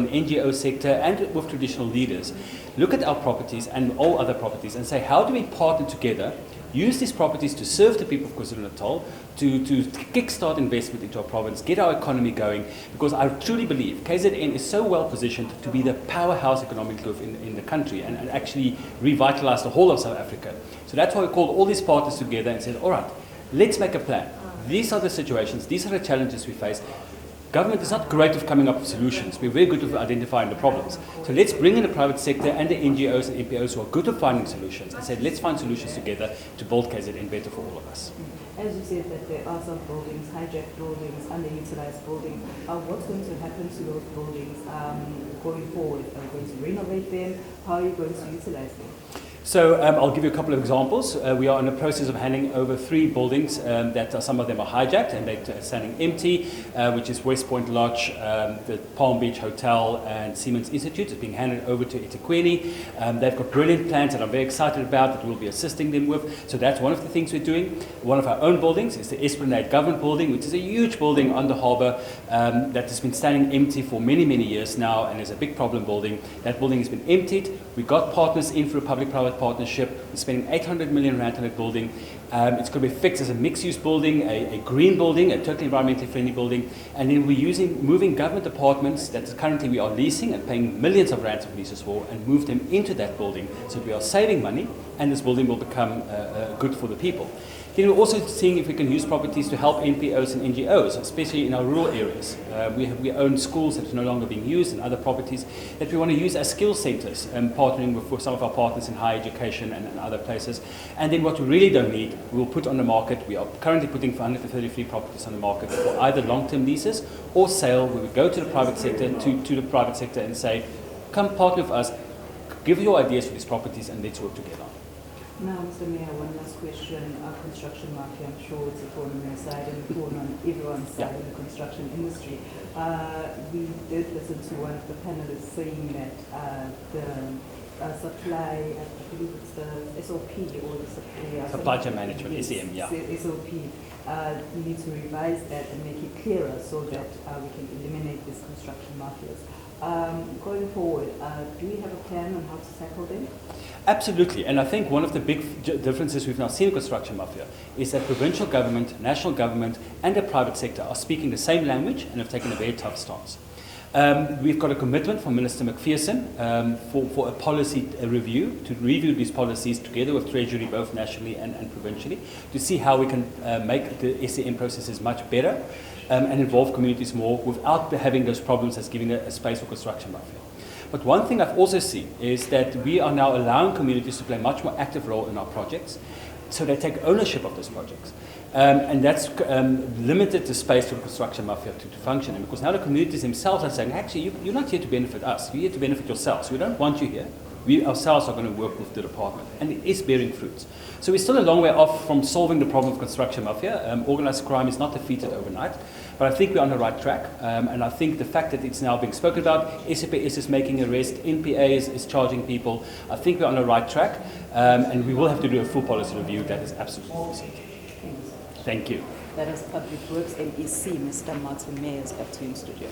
and NGO sector and with traditional leaders, look at our properties and all other properties and say, how do we partner together, use these properties to serve the people of KwaZulu-Natal, to kickstart investment into our province, get our economy going, because I truly believe KZN is so well positioned to be the powerhouse economic growth in the country and actually revitalize the whole of South Africa. So that's why we called all these partners together and said, all right, let's make a plan. These are the situations, these are the challenges we face. Government is not great with coming up with solutions. We're very good with identifying the problems. So let's bring in the private sector and the NGOs and NPOs who are good at finding solutions and say, let's find solutions together to build KZN better for all of us. As you said that there are some buildings, hijacked buildings, underutilized buildings. What's going to happen to those buildings going forward? Are you going to renovate them? How are you going to utilize them? So I'll give you a couple of examples. We are in the process of handing over 3 buildings that some of them are hijacked and they're standing empty, which is West Point Lodge, the Palm Beach Hotel and Siemens Institute. It's being handed over to eThekwini. They've got brilliant plans that I'm very excited about that we'll be assisting them with. So that's one of the things we're doing. One of our own buildings is the Esplanade Government Building, which is a huge building on the harbour that has been standing empty for many, many years now and is a big problem building. That building has been emptied. We got partners in for a public-private partnership. We're spending 800 million rand on that building. It's going to be fixed as a mixed-use building, a green building, a totally environmentally friendly building, and then we're moving government apartments that currently we are leasing and paying millions of rands of leases for, and move them into that building so that we are saving money, and this building will become good for the people. Then we're also seeing if we can use properties to help NPOs and NGOs, especially in our rural areas. We own schools that are no longer being used and other properties that we want to use as skill centres, partnering with some of our partners in higher education and other places. And then what we really don't need, we will put on the market. We are currently putting 433 properties on the market for either long-term leases or sale, where we go to the private sector, to the private sector and say, come partner with us, give your ideas for these properties and let's work together. Now, Mr. Mayor, one last question. Construction market, I'm sure it's a thorn on your side and a thorn on everyone's side in the construction industry. We did listen to one of the panelists saying that the supply, I believe it's the SOP or the supply chain management, SEM, yeah. SOP, we need to revise that and make it clearer so that we can eliminate these construction mafias. Going forward, do we have a plan on how to tackle them? Absolutely, and I think one of the big differences we've now seen in construction mafia is that provincial government, national government and the private sector are speaking the same language and have taken a very tough stance. We've got a commitment from Minister McPherson for a policy review, to review these policies together with Treasury, both nationally and provincially, to see how we can make the SEM processes much better and involve communities more without having those problems as giving a space for construction mafia. But one thing I've also seen is that we are now allowing communities to play a much more active role in our projects, so they take ownership of those projects. And that's limited the space for the construction mafia to function. And because now the communities themselves are saying, actually, you're not here to benefit us, you're here to benefit yourselves. We don't want you here. We ourselves are going to work with the department. And it is bearing fruits. So we're still a long way off from solving the problem of construction mafia. Organised crime is not defeated overnight. But I think we're on the right track. And I think the fact that it's now being spoken about, SAPS is making arrests, NPA is charging people. I think we're on the right track. And we will have to do a full policy review. That is absolutely necessary. Thank you. That is Public Works MEC, Mr. Martin Mayers, back to you in studio.